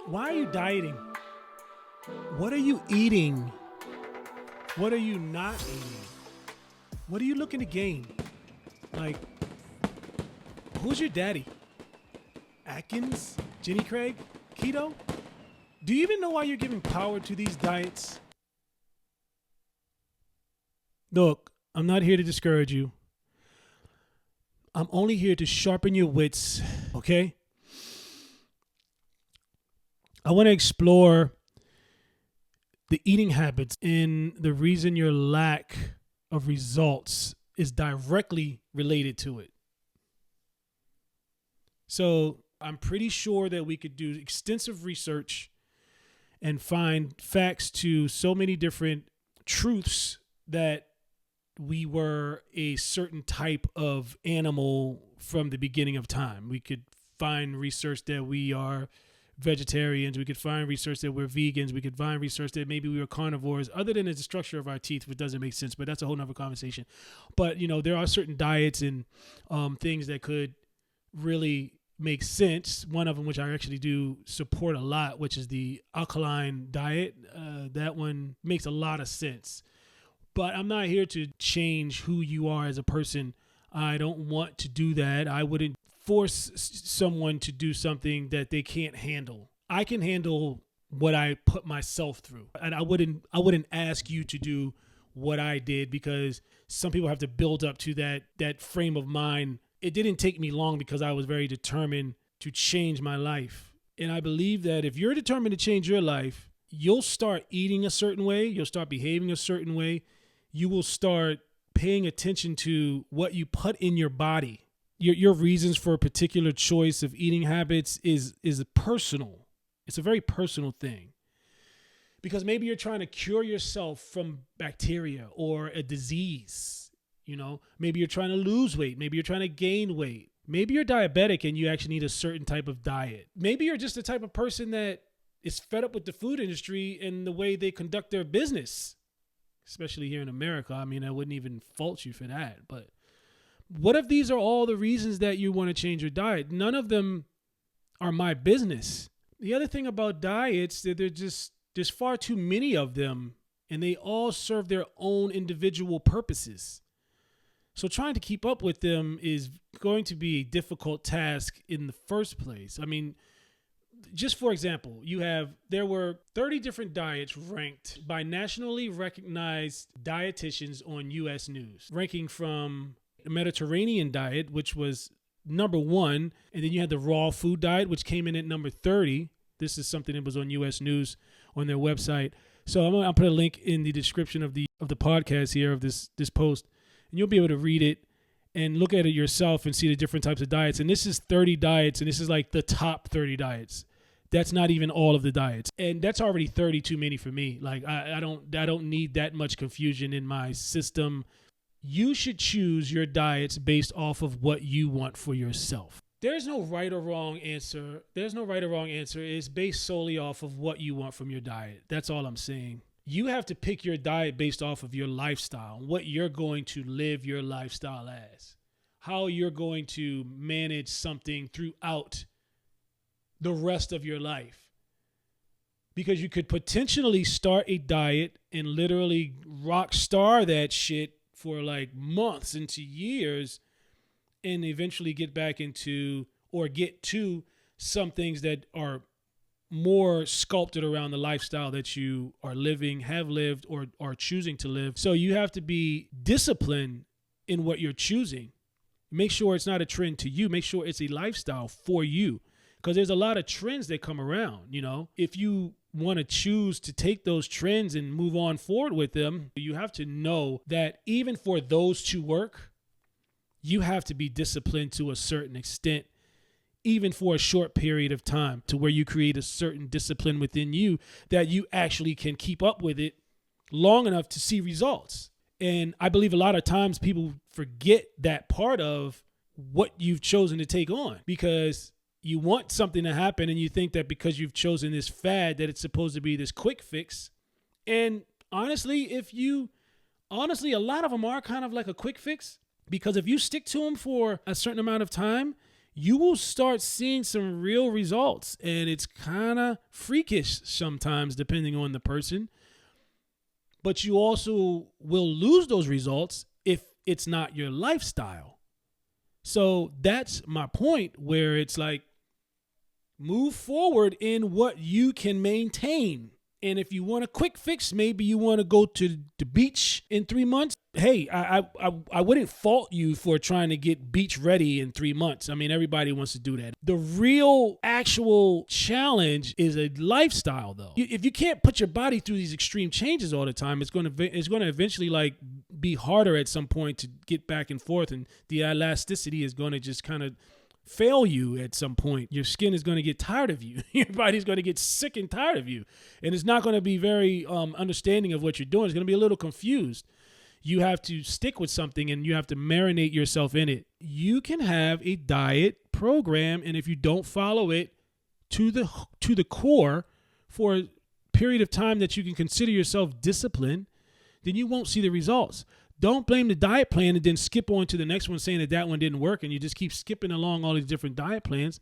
Why are you dieting? What are you eating? What are you not eating? What are you looking to gain? Like, who's your daddy? Atkins? Jenny Craig? Keto? Do you even know why you're giving power to these diets? Look, I'm not here to discourage you. I'm only here to sharpen your wits, okay? I want to explore the eating habits and the reason your lack of results is directly related to it. So I'm pretty sure that we could do extensive research and find facts to so many different truths that we were a certain type of animal from the beginning of time. We could find research that we are vegetarians. We could find research that we're vegans. We could find research that maybe we were carnivores, other than the structure of our teeth, which doesn't make sense, but that's a whole nother conversation. But, there are certain diets and things that could really make sense. One of them, which I actually do support a lot, which is the alkaline diet. That one makes a lot of sense. But I'm not here to change who you are as a person. I don't want to do that. I wouldn't force someone to do something that they can't handle. I can handle what I put myself through. And I wouldn't ask you to do what I did, because some people have to build up to that frame of mind. It didn't take me long because I was very determined to change my life. And I believe that if you're determined to change your life, you'll start eating a certain way. You'll start behaving a certain way. You will start paying attention to what you put in your body. Your reasons for a particular choice of eating habits is personal. It's a very personal thing. Because maybe you're trying to cure yourself from bacteria or a disease. Maybe you're trying to lose weight. Maybe you're trying to gain weight. Maybe you're diabetic and you actually need a certain type of diet. Maybe you're just the type of person that is fed up with the food industry and the way they conduct their business, especially here in America. I mean, I wouldn't even fault you for that. But what if these are all the reasons that you want to change your diet? None of them are my business. The other thing about diets, that there's far too many of them, and they all serve their own individual purposes. So trying to keep up with them is going to be a difficult task in the first place. I mean, just for example, there were 30 different diets ranked by nationally recognized dietitians on U.S. News, ranking from the Mediterranean diet, which was number 1, and then you had the raw food diet, which came in at number 30. This is something that was on U.S. News on their website. So I'll put a link in the description of the podcast here, of this post, and you'll be able to read it and look at it yourself and see the different types of diets. And this is 30 diets, and this is like the top 30 diets. That's not even all of the diets. And that's already 30 too many for me. Like I don't need that much confusion in my system. You should choose your diets based off of what you want for yourself. There's no right or wrong answer. It's based solely off of what you want from your diet. That's all I'm saying. You have to pick your diet based off of your lifestyle, what you're going to live your lifestyle as, how you're going to manage something throughout the rest of your life. Because you could potentially start a diet and literally rock star that shit for like months into years, and eventually get back into or get to some things that are more sculpted around the lifestyle that you are living, have lived, or are choosing to live. So you have to be disciplined in what you're choosing. Make sure it's not a trend to you. Make sure it's a lifestyle for you. Because there's a lot of trends that come around, If you want to choose to take those trends and move on forward with them, you have to know that even for those to work, you have to be disciplined to a certain extent, even for a short period of time, to where you create a certain discipline within you that you actually can keep up with it long enough to see results. And I believe a lot of times people forget that part of what you've chosen to take on, because you want something to happen and you think that because you've chosen this fad that it's supposed to be this quick fix. And honestly, a lot of them are kind of like a quick fix. Because if you stick to them for a certain amount of time, you will start seeing some real results. And it's kind of freakish sometimes, depending on the person. But you also will lose those results if it's not your lifestyle. So that's my point, where it's like, move forward in what you can maintain. And if you want a quick fix, maybe you want to go to the beach in 3 months. Hey, I wouldn't fault you for trying to get beach ready in 3 months. I mean, everybody wants to do that. The real actual challenge is a lifestyle, though. If you can't put your body through these extreme changes all the time, it's going to eventually like be harder at some point to get back and forth, and the elasticity is going to just kind of fail you at some point. Your skin is going to get tired of you. Your body's going to get sick and tired of you. And it's not going to be very understanding of what you're doing. It's going to be a little confused. You have to stick with something and you have to marinate yourself in it. You can have a diet program, and if you don't follow it to the core for a period of time that you can consider yourself disciplined, then you won't see the results. Don't blame the diet plan and then skip on to the next one saying that one didn't work, and you just keep skipping along all these different diet plans.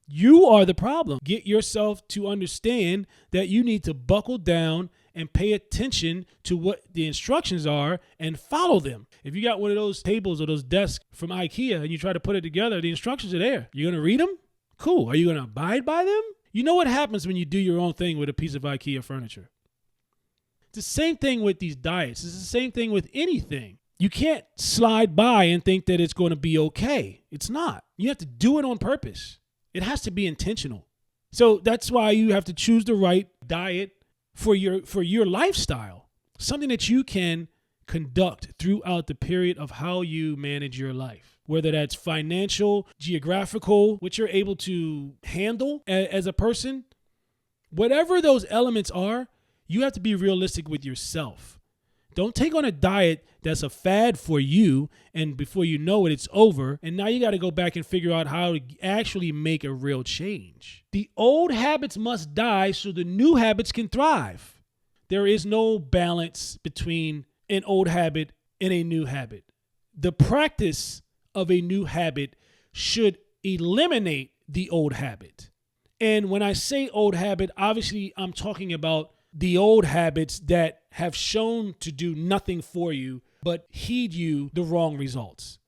You are the problem. Get yourself to understand that you need to buckle down and pay attention to what the instructions are and follow them. If you got one of those tables or those desks from IKEA and you try to put it together, the instructions are there. You're going to read them? Cool. Are you going to abide by them? You know what happens when you do your own thing with a piece of IKEA furniture. It's the same thing with these diets. It's the same thing with anything. You can't slide by and think that it's going to be okay. It's not. You have to do it on purpose. It has to be intentional. So that's why you have to choose the right diet for your lifestyle, something that you can conduct throughout the period of how you manage your life, whether that's financial, geographical, what you're able to handle as a person, whatever those elements are. You have to be realistic with yourself. Don't take on a diet that's a fad for you, and before you know it, it's over. And now you got to go back and figure out how to actually make a real change. The old habits must die so the new habits can thrive. There is no balance between an old habit and a new habit. The practice of a new habit should eliminate the old habit. And when I say old habit, obviously I'm talking about the old habits that have shown to do nothing for you, but heed you the wrong results.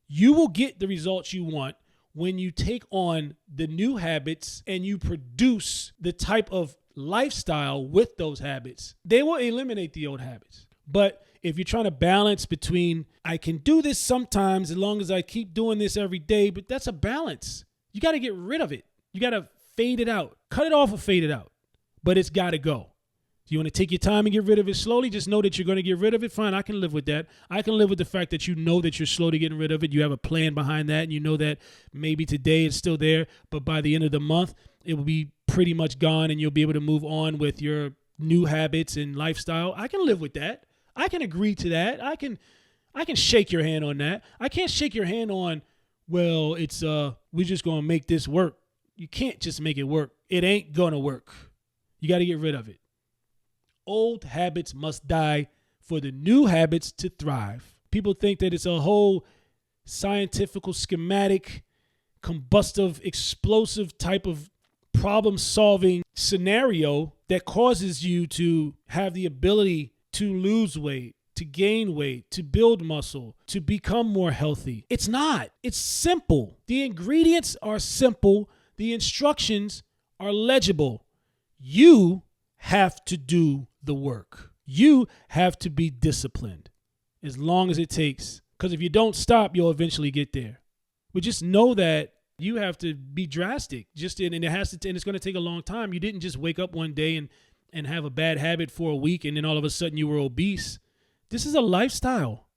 You will get the results you want when you take on the new habits and you produce the type of lifestyle with those habits. They will eliminate the old habits. But if you're trying to balance between, I can do this sometimes as long as I keep doing this every day, but that's a balance. You got to get rid of it. You got to fade it out. Cut it off or fade it out. But it's got to go. You want to take your time and get rid of it slowly? Just know that you're going to get rid of it. Fine, I can live with that. I can live with the fact that you know that you're slowly getting rid of it. You have a plan behind that, and you know that maybe today it's still there, but by the end of the month, it will be pretty much gone, and you'll be able to move on with your new habits and lifestyle. I can live with that. I can agree to that. I can shake your hand on that. I can't shake your hand on, well, it's we're just going to make this work. You can't just make it work. It ain't going to work. You got to get rid of it. Old habits must die for the new habits to thrive. People think that it's a whole scientific, schematic, combustive, explosive type of problem-solving scenario that causes you to have the ability to lose weight, to gain weight, to build muscle, to become more healthy. It's not. It's simple. The ingredients are simple. The instructions are legible. You have to do the work. You have to be disciplined as long as it takes. Because if you don't stop, you'll eventually get there. But just know that you have to be drastic. And it's going to take a long time. You didn't just wake up one day and have a bad habit for a week and then all of a sudden you were obese. This is a lifestyle.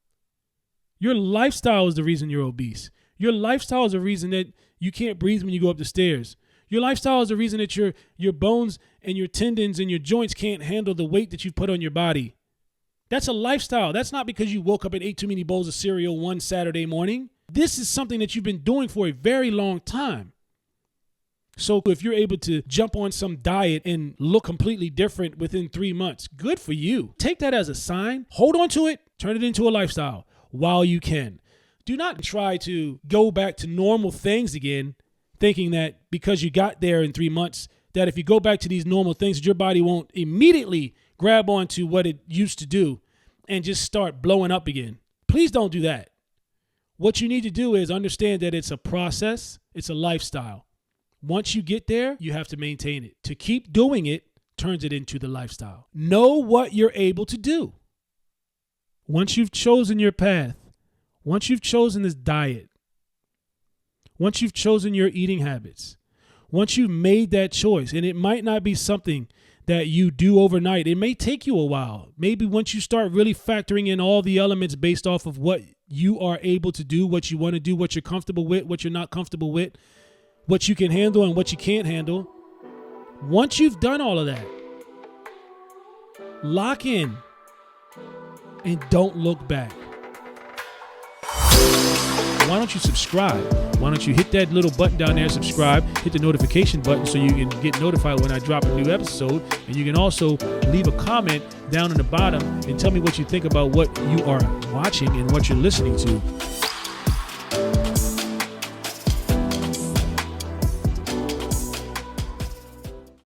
Your lifestyle is the reason you're obese. Your lifestyle is the reason that you can't breathe when you go up the stairs. Your lifestyle is the reason that your bones and your tendons and your joints can't handle the weight that you've put on your body. That's a lifestyle. That's not because you woke up and ate too many bowls of cereal one Saturday morning. This is something that you've been doing for a very long time. So if you're able to jump on some diet and look completely different within 3 months, good for you. Take that as a sign. Hold on to it. Turn it into a lifestyle. while you can. Do not try to go back to normal things again, thinking that because you got there in 3 months, that if you go back to these normal things, that your body won't immediately grab onto what it used to do and just start blowing up again. Please don't do that. What you need to do is understand that it's a process. It's a lifestyle. Once you get there, you have to maintain it. To keep doing it turns it into the lifestyle. Know what you're able to do. Once you've chosen your path, once you've chosen this diet, once you've chosen your eating habits, once you've made that choice, and it might not be something that you do overnight. It may take you a while. Maybe once you start really factoring in all the elements based off of what you are able to do, what you want to do, what you're comfortable with, what you're not comfortable with, what you can handle and what you can't handle. Once you've done all of that, lock in and don't look back. Why don't you subscribe? Why don't you hit that little button down there, subscribe, hit the notification button so you can get notified when I drop a new episode. And you can also leave a comment down in the bottom and tell me what you think about what you are watching and what you're listening to.